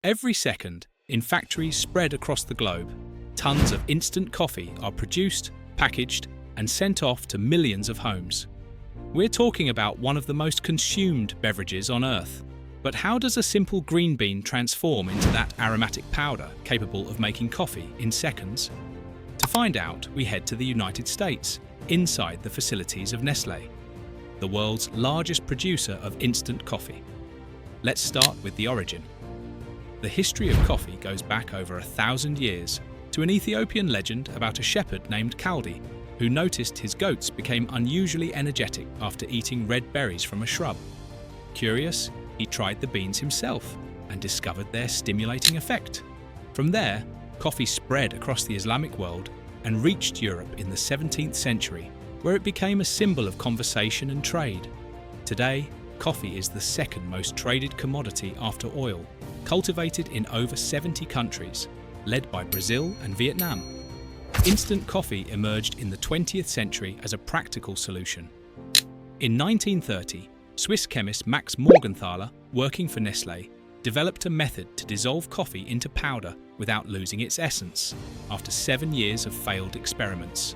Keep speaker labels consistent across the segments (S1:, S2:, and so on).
S1: Every second, in factories spread across the globe, tons of instant coffee are produced, packaged, and sent off to millions of homes. We're talking about one of the most consumed beverages on Earth. But how does a simple green bean transform into that aromatic powder capable of making coffee in seconds? To find out, we head to the United States, inside the facilities of Nestlé, the world's largest producer of instant coffee. Let's start with the origin. The history of coffee goes back over 1,000 years to an Ethiopian legend about a shepherd named Kaldi, who noticed his goats became unusually energetic after eating red berries from a shrub. Curious, he tried the beans himself and discovered their stimulating effect. From there, coffee spread across the Islamic world and reached Europe in the 17th century, where it became a symbol of conversation and trade. Today, coffee is the second most traded commodity after oil, cultivated in over 70 countries, led by Brazil and Vietnam. Instant coffee emerged in the 20th century as a practical solution. In 1930, Swiss chemist Max Morgenthaler, working for Nestlé, developed a method to dissolve coffee into powder without losing its essence, after 7 years of failed experiments.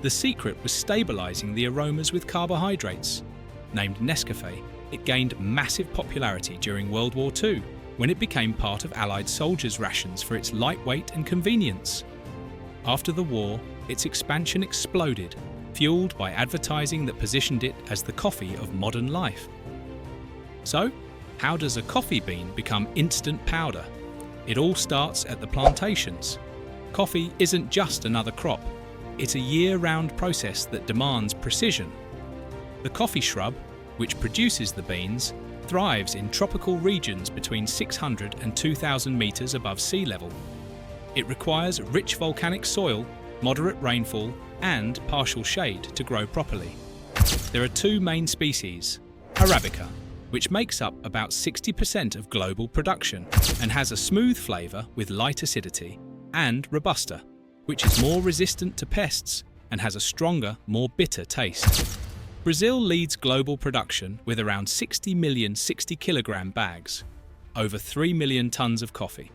S1: The secret was stabilizing the aromas with carbohydrates. Named Nescafé, it gained massive popularity during World War II, when it became part of Allied soldiers' rations for its lightweight and convenience. After the war, its expansion exploded, fueled by advertising that positioned it as the coffee of modern life. So, how does a coffee bean become instant powder? It all starts at the plantations. Coffee isn't just another crop, it's a year-round process that demands precision. The coffee shrub, which produces the beans, thrives in tropical regions between 600 and 2,000 meters above sea level. It requires rich volcanic soil, moderate rainfall, and partial shade to grow properly. There are two main species: Arabica, which makes up about 60% of global production and has a smooth flavor with light acidity, and Robusta, which is more resistant to pests and has a stronger, more bitter taste. Brazil leads global production with around 60 million 60-kilogram bags, over 3 million tons of coffee.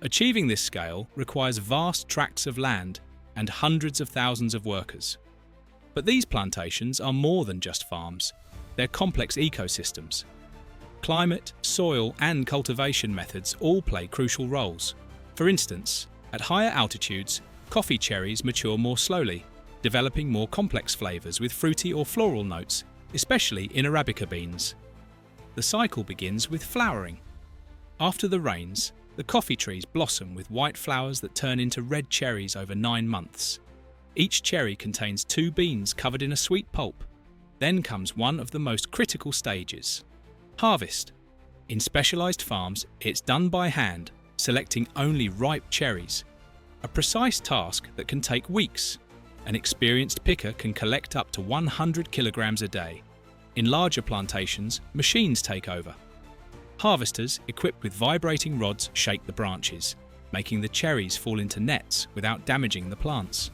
S1: Achieving this scale requires vast tracts of land and hundreds of thousands of workers. But these plantations are more than just farms. They're complex ecosystems. Climate, soil, and cultivation methods all play crucial roles. For instance, at higher altitudes, coffee cherries mature more slowly, developing more complex flavors with fruity or floral notes, especially in Arabica beans. The cycle begins with flowering. After the rains, the coffee trees blossom with white flowers that turn into red cherries over 9 months. Each cherry contains 2 beans covered in a sweet pulp. Then comes one of the most critical stages: harvest. In specialized farms, it's done by hand, selecting only ripe cherries. A precise task that can take weeks. An experienced picker can collect up to 100 kilograms a day. In larger plantations, machines take over. Harvesters, equipped with vibrating rods, shake the branches, making the cherries fall into nets without damaging the plants.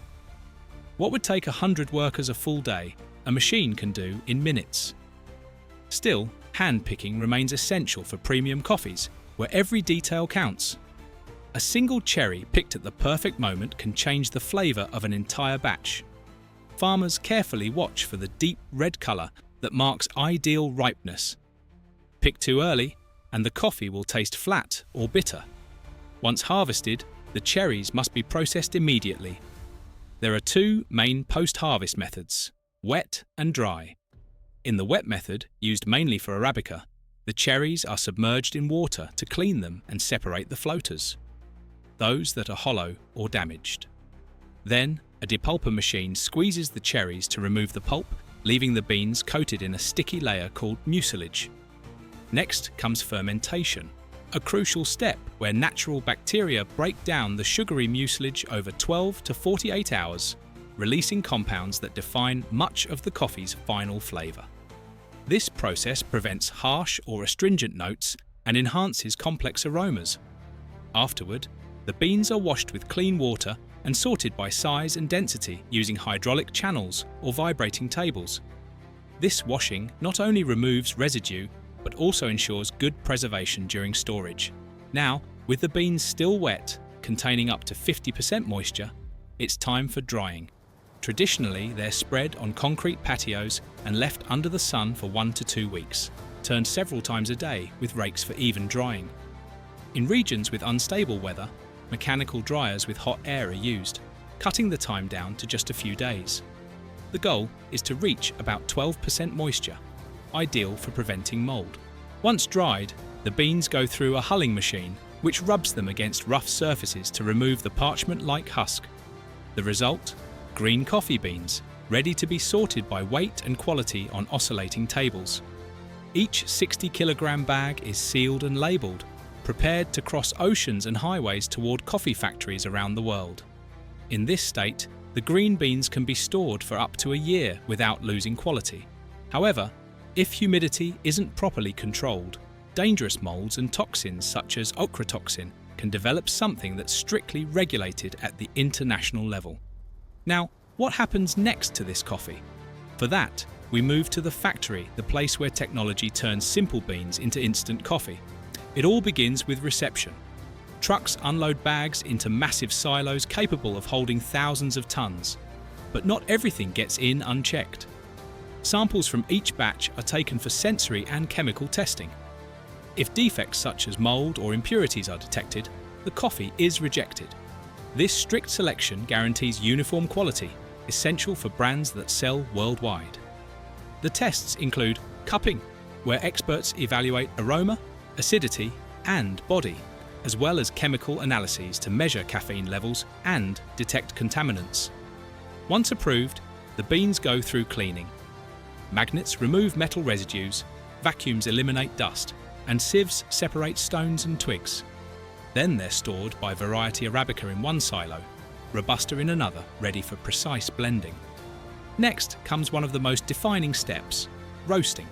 S1: What would take 100 workers a full day, a machine can do in minutes. Still, hand picking remains essential for premium coffees, where every detail counts. A single cherry picked at the perfect moment can change the flavor of an entire batch. Farmers carefully watch for the deep red color that marks ideal ripeness. Pick too early, and the coffee will taste flat or bitter. Once harvested, the cherries must be processed immediately. There are 2 main post-harvest methods: wet and dry. In the wet method, used mainly for Arabica, the cherries are submerged in water to clean them and separate the floaters, those that are hollow or damaged. Then, a depulper machine squeezes the cherries to remove the pulp, leaving the beans coated in a sticky layer called mucilage. Next comes fermentation, a crucial step where natural bacteria break down the sugary mucilage over 12 to 48 hours, releasing compounds that define much of the coffee's final flavor. This process prevents harsh or astringent notes and enhances complex aromas. Afterward, the beans are washed with clean water and sorted by size and density using hydraulic channels or vibrating tables. This washing not only removes residue, but also ensures good preservation during storage. Now, with the beans still wet, containing up to 50% moisture, it's time for drying. Traditionally, they're spread on concrete patios and left under the sun for 1 to 2 weeks, turned several times a day with rakes for even drying. In regions with unstable weather, mechanical dryers with hot air are used, cutting the time down to just a few days. The goal is to reach about 12% moisture, ideal for preventing mold. Once dried, the beans go through a hulling machine, which rubs them against rough surfaces to remove the parchment-like husk. The result? Green coffee beans, ready to be sorted by weight and quality on oscillating tables. Each 60-kilogram bag is sealed and labelled, prepared to cross oceans and highways toward coffee factories around the world. In this state, the green beans can be stored for up to a year without losing quality. However, if humidity isn't properly controlled, dangerous molds and toxins such as ochratoxin can develop, something that's strictly regulated at the international level. Now, what happens next to this coffee? For that, we move to the factory, the place where technology turns simple beans into instant coffee. It all begins with reception. Trucks unload bags into massive silos capable of holding thousands of tons. But not everything gets in unchecked. Samples from each batch are taken for sensory and chemical testing. If defects such as mold or impurities are detected, the coffee is rejected. This strict selection guarantees uniform quality, essential for brands that sell worldwide. The tests include cupping, where experts evaluate aroma, acidity, and body, as well as chemical analyses to measure caffeine levels and detect contaminants. Once approved, the beans go through cleaning. Magnets remove metal residues, vacuums eliminate dust, and sieves separate stones and twigs. Then they're stored by variety Arabica in one silo, Robusta in another, ready for precise blending. Next comes one of the most defining steps, roasting.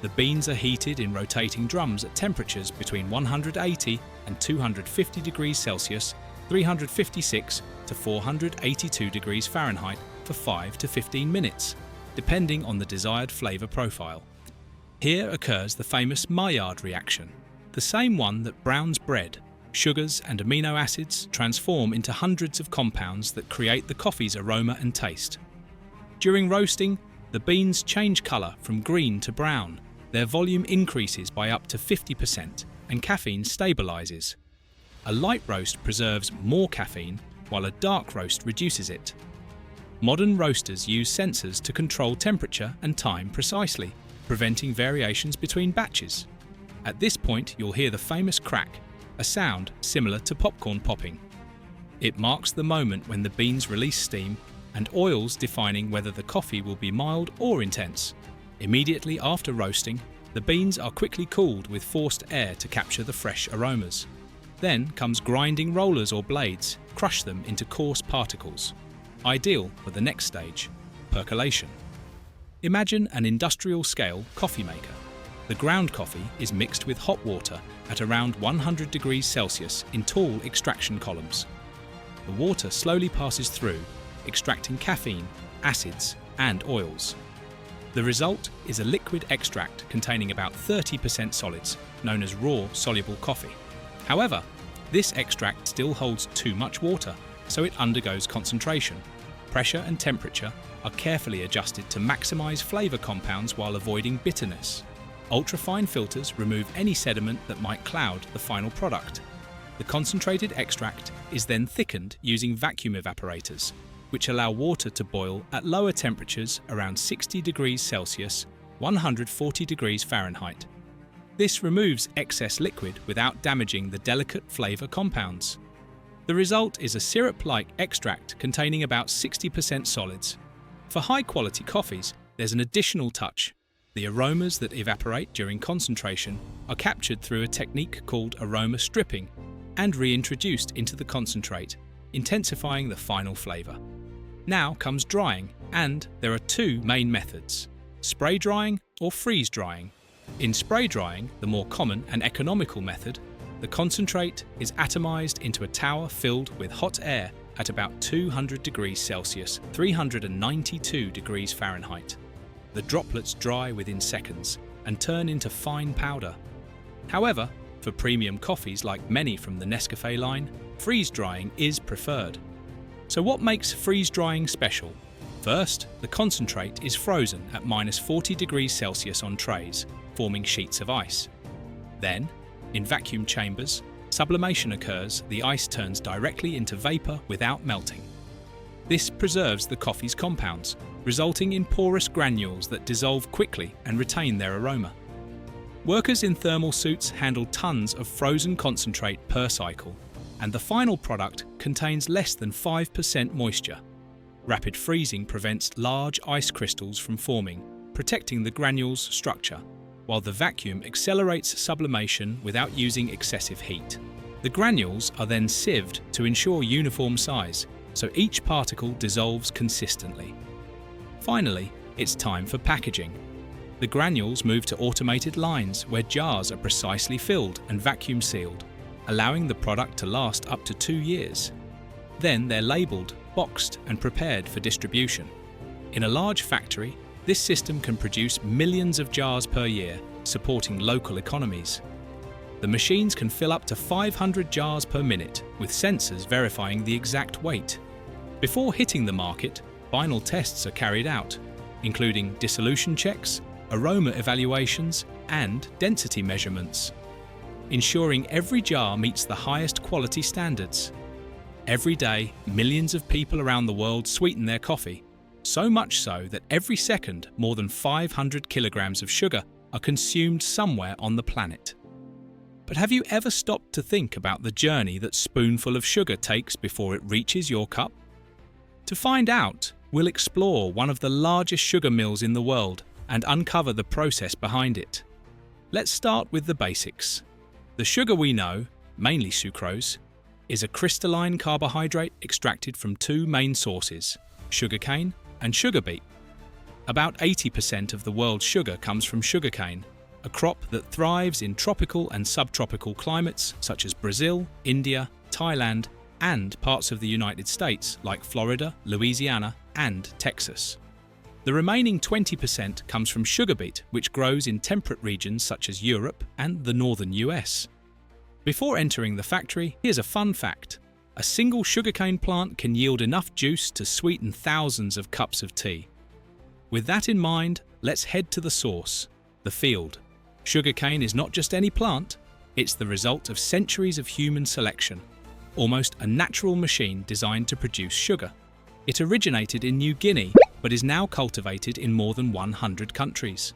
S1: The beans are heated in rotating drums at temperatures between 180 and 250 degrees Celsius, 356 to 482 degrees Fahrenheit for 5 to 15 minutes, depending on the desired flavour profile. Here occurs the famous Maillard reaction, the same one that browns bread. Sugars and amino acids transform into hundreds of compounds that create the coffee's aroma and taste. During roasting, the beans change colour from green to brown. Their volume increases by up to 50% and caffeine stabilises. A light roast preserves more caffeine, while a dark roast reduces it. Modern roasters use sensors to control temperature and time precisely, preventing variations between batches. At this point, you'll hear the famous crack, a sound similar to popcorn popping. It marks the moment when the beans release steam and oils, defining whether the coffee will be mild or intense. Immediately after roasting, the beans are quickly cooled with forced air to capture the fresh aromas. Then comes grinding rollers or blades, crush them into coarse particles. Ideal for the next stage, percolation. Imagine an industrial-scale coffee maker. The ground coffee is mixed with hot water at around 100 degrees Celsius in tall extraction columns. The water slowly passes through, extracting caffeine, acids, and oils. The result is a liquid extract containing about 30% solids, known as raw soluble coffee. However, this extract still holds too much water, so it undergoes concentration. Pressure and temperature are carefully adjusted to maximize flavor compounds while avoiding bitterness. Ultrafine filters remove any sediment that might cloud the final product. The concentrated extract is then thickened using vacuum evaporators, which allow water to boil at lower temperatures around 60 degrees Celsius, 140 degrees Fahrenheit. This removes excess liquid without damaging the delicate flavor compounds. The result is a syrup-like extract containing about 60% solids. For high-quality coffees, there's an additional touch. The aromas that evaporate during concentration are captured through a technique called aroma stripping and reintroduced into the concentrate, intensifying the final flavor. Now comes drying, and there are two main methods: spray drying or freeze drying. In spray drying, the more common and economical method, the concentrate is atomized into a tower filled with hot air at about 200 degrees Celsius, 392 degrees Fahrenheit. The droplets dry within seconds and turn into fine powder. However, For premium coffees like many from the Nescafe line, freeze drying is preferred. So what makes freeze drying special? First, the concentrate is frozen at -40 degrees Celsius on trays, forming sheets of ice. Then, in vacuum chambers, sublimation occurs. The ice turns directly into vapor without melting. This preserves the coffee's compounds, resulting in porous granules that dissolve quickly and retain their aroma. Workers in thermal suits handle tons of frozen concentrate per cycle, and the final product contains less than 5% moisture. Rapid freezing prevents large ice crystals from forming, protecting the granules' structure, while the vacuum accelerates sublimation without using excessive heat. The granules are then sieved to ensure uniform size, so each particle dissolves consistently. Finally, it's time for packaging. The granules move to automated lines where jars are precisely filled and vacuum sealed, allowing the product to last up to 2 years. Then they're labelled, boxed and prepared for distribution. In a large factory, this system can produce millions of jars per year, supporting local economies. The machines can fill up to 500 jars per minute, with sensors verifying the exact weight. Before hitting the market, final tests are carried out, including dissolution checks, aroma evaluations, and density measurements, ensuring every jar meets the highest quality standards. Every day, millions of people around the world sweeten their coffee, so much so that every second more than 500 kilograms of sugar are consumed somewhere on the planet. But have you ever stopped to think about the journey that spoonful of sugar takes before it reaches your cup? To find out, we'll explore one of the largest sugar mills in the world and uncover the process behind it. Let's start with the basics. The sugar we know, mainly sucrose, is a crystalline carbohydrate extracted from 2 main sources, sugarcane and sugar beet. About 80% of the world's sugar comes from sugarcane, a crop that thrives in tropical and subtropical climates such as Brazil, India, Thailand, and parts of the United States like Florida, Louisiana, and Texas. The remaining 20% comes from sugar beet, which grows in temperate regions such as Europe and the northern US. Before entering the factory, here's a fun fact. A single sugarcane plant can yield enough juice to sweeten thousands of cups of tea. With that in mind, let's head to the source, the field. Sugarcane is not just any plant, it's the result of centuries of human selection, almost a natural machine designed to produce sugar. It originated in New Guinea, but is now cultivated in more than 100 countries.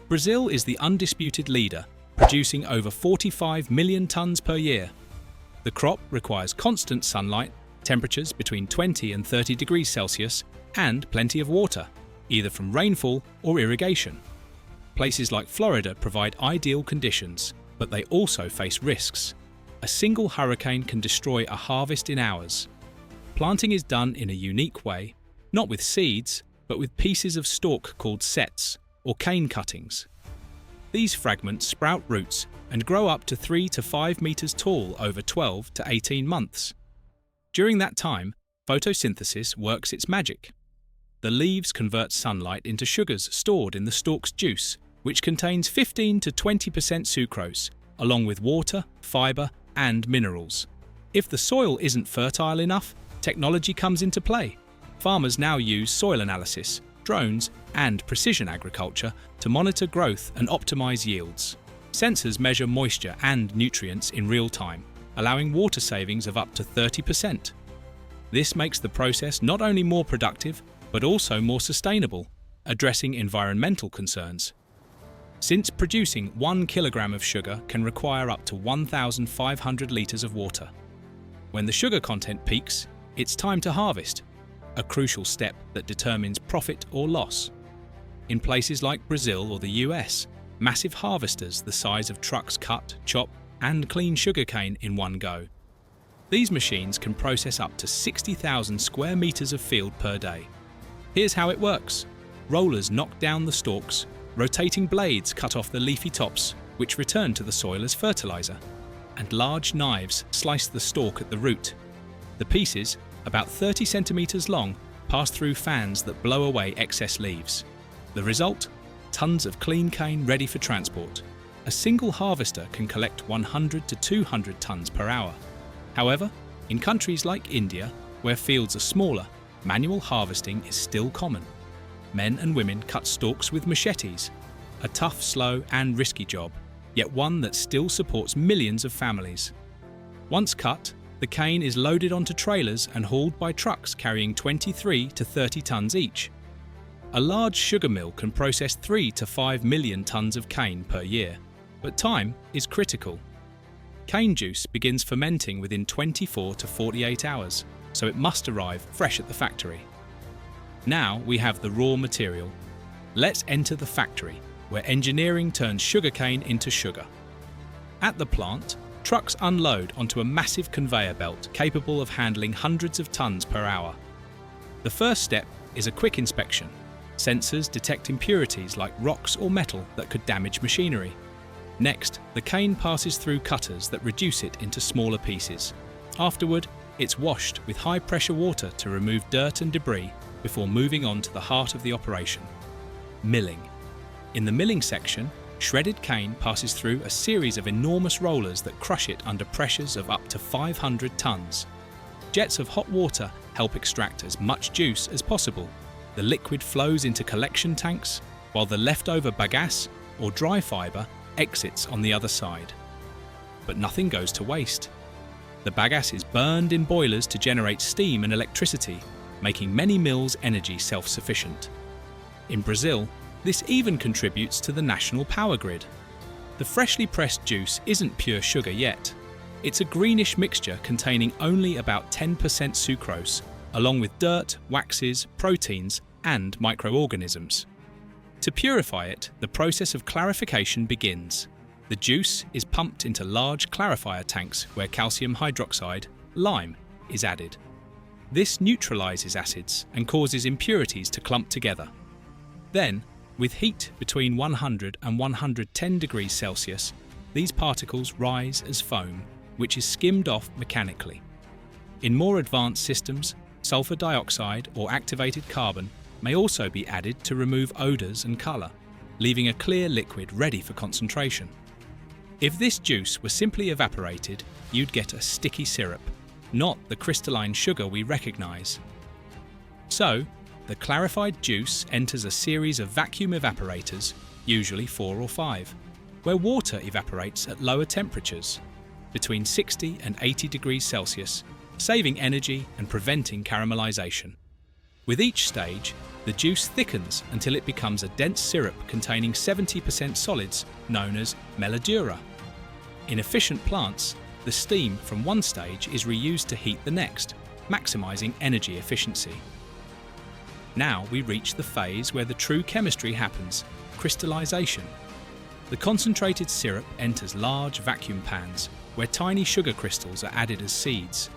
S1: Brazil is the undisputed leader, producing over 45 million tons per year. The crop requires constant sunlight, temperatures between 20 and 30 degrees Celsius, and plenty of water, either from rainfall or irrigation. Places like Florida provide ideal conditions, but they also face risks. A single hurricane can destroy a harvest in hours. Planting is done in a unique way, not with seeds, but with pieces of stalk called sets, or cane cuttings. These fragments sprout roots and grow up to 3 to 5 meters tall over 12 to 18 months. During that time, photosynthesis works its magic. The leaves convert sunlight into sugars stored in the stalk's juice, which contains 15 to 20% sucrose, along with water, fiber, and minerals. If the soil isn't fertile enough, technology comes into play. Farmers now use soil analysis, drones, and precision agriculture to monitor growth and optimize yields. Sensors measure moisture and nutrients in real time, allowing water savings of up to 30%. This makes the process not only more productive, but also more sustainable, addressing environmental concerns. Since producing 1 kilogram of sugar can require up to 1,500 litres of water. When the sugar content peaks, it's time to harvest, a crucial step that determines profit or loss. In places like Brazil or the US, massive harvesters the size of trucks cut, chop, and clean sugarcane in one go. These machines can process up to 60,000 square meters of field per day. Here's how it works. Rollers knock down the stalks, rotating blades cut off the leafy tops, which return to the soil as fertilizer, and large knives slice the stalk at the root. The pieces, about 30 centimeters long, pass through fans that blow away excess leaves. The result? Tons of clean cane ready for transport. a single harvester can collect 100 to 200 tons per hour. However, in countries like India, where fields are smaller, manual harvesting is still common. Men and women cut stalks with machetes, a tough, slow and risky job, yet one that still supports millions of families. Once cut, the cane is loaded onto trailers and hauled by trucks carrying 23 to 30 tons each. A large sugar mill can process 3 to 5 million tons of cane per year, but time is critical. Cane juice begins fermenting within 24 to 48 hours, so it must arrive fresh at the factory. Now we have the raw material. Let's enter the factory, where engineering turns sugarcane into sugar. At the plant, trucks unload onto a massive conveyor belt capable of handling hundreds of tons per hour. The first step is a quick inspection. Sensors detect impurities like rocks or metal that could damage machinery. Next, the cane passes through cutters that reduce it into smaller pieces. Afterward, it's washed with high-pressure water to remove dirt and debris before moving on to the heart of the operation: milling. In the milling section, shredded cane passes through a series of enormous rollers that crush it under pressures of up to 500 tons. Jets of hot water help extract as much juice as possible. The liquid flows into collection tanks, while the leftover bagasse, or dry fibre, exits on the other side. But nothing goes to waste. The bagasse is burned in boilers to generate steam and electricity, making many mills energy self-sufficient. In Brazil, this even contributes to the national power grid. The freshly pressed juice isn't pure sugar yet. It's a greenish mixture containing only about 10% sucrose, along with dirt, waxes, proteins, and microorganisms. To purify it, the process of clarification begins. The juice is pumped into large clarifier tanks where calcium hydroxide, lime, is added. This neutralizes acids and causes impurities to clump together. Then, with heat between 100 and 110 degrees Celsius, these particles rise as foam, which is skimmed off mechanically. In more advanced systems, sulfur dioxide or activated carbon may also be added to remove odors and color, leaving a clear liquid ready for concentration. If this juice were simply evaporated, you'd get a sticky syrup, not the crystalline sugar we recognize. So, the clarified juice enters a series of vacuum evaporators, usually 4 or 5, where water evaporates at lower temperatures, between 60 and 80 degrees Celsius, saving energy and preventing caramelization. With each stage, the juice thickens until it becomes a dense syrup containing 70% solids known as meladura. In efficient plants, the steam from one stage is reused to heat the next, maximizing energy efficiency. Now we reach the phase where the true chemistry happens: crystallization. The concentrated syrup enters large vacuum pans where tiny sugar crystals are added as seeds.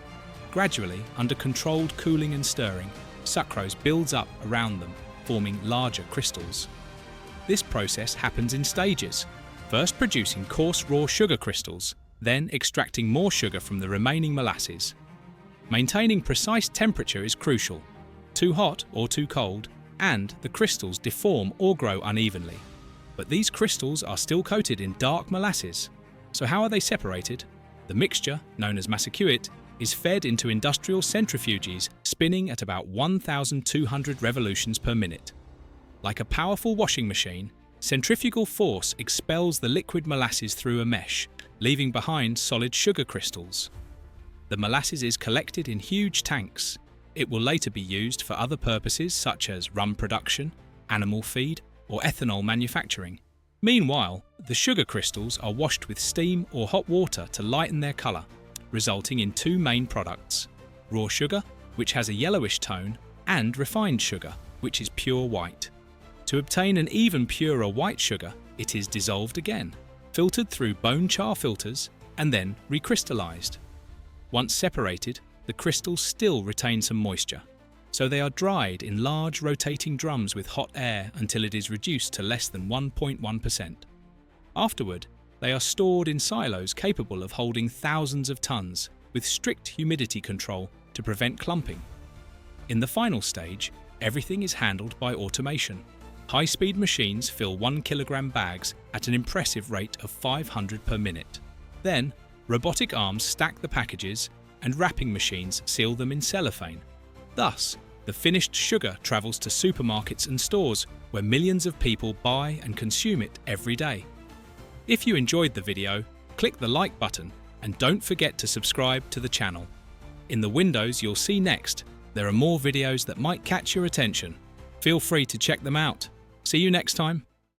S1: Gradually, under controlled cooling and stirring, sucrose builds up around them, forming larger crystals. This process happens in stages, first producing coarse raw sugar crystals, then extracting more sugar from the remaining molasses. Maintaining precise temperature is crucial. Too hot or too cold, and the crystals deform or grow unevenly. But these crystals are still coated in dark molasses. So how are they separated? The mixture, known as masakuit, is fed into industrial centrifuges spinning at about 1,200 revolutions per minute. Like a powerful washing machine, centrifugal force expels the liquid molasses through a mesh, leaving behind solid sugar crystals. The molasses is collected in huge tanks. It will later be used for other purposes such as rum production, animal feed, or ethanol manufacturing. Meanwhile, the sugar crystals are washed with steam or hot water to lighten their colour, resulting in two main products: raw sugar, which has a yellowish tone, and refined sugar, which is pure white. To obtain an even purer white sugar, it is dissolved again, filtered through bone char filters, and then recrystallized. Once separated, the crystals still retain some moisture, so they are dried in large rotating drums with hot air until it is reduced to less than 1.1%. Afterward, they are stored in silos capable of holding thousands of tons, with strict humidity control to prevent clumping. In the final stage, everything is handled by automation. High-speed machines fill 1 kilogram bags at an impressive rate of 500 per minute. Then, robotic arms stack the packages and wrapping machines seal them in cellophane. Thus, the finished sugar travels to supermarkets and stores where millions of people buy and consume it every day. If you enjoyed the video, click the like button and don't forget to subscribe to the channel. In the windows you'll see next, there are more videos that might catch your attention. Feel free to check them out. See you next time.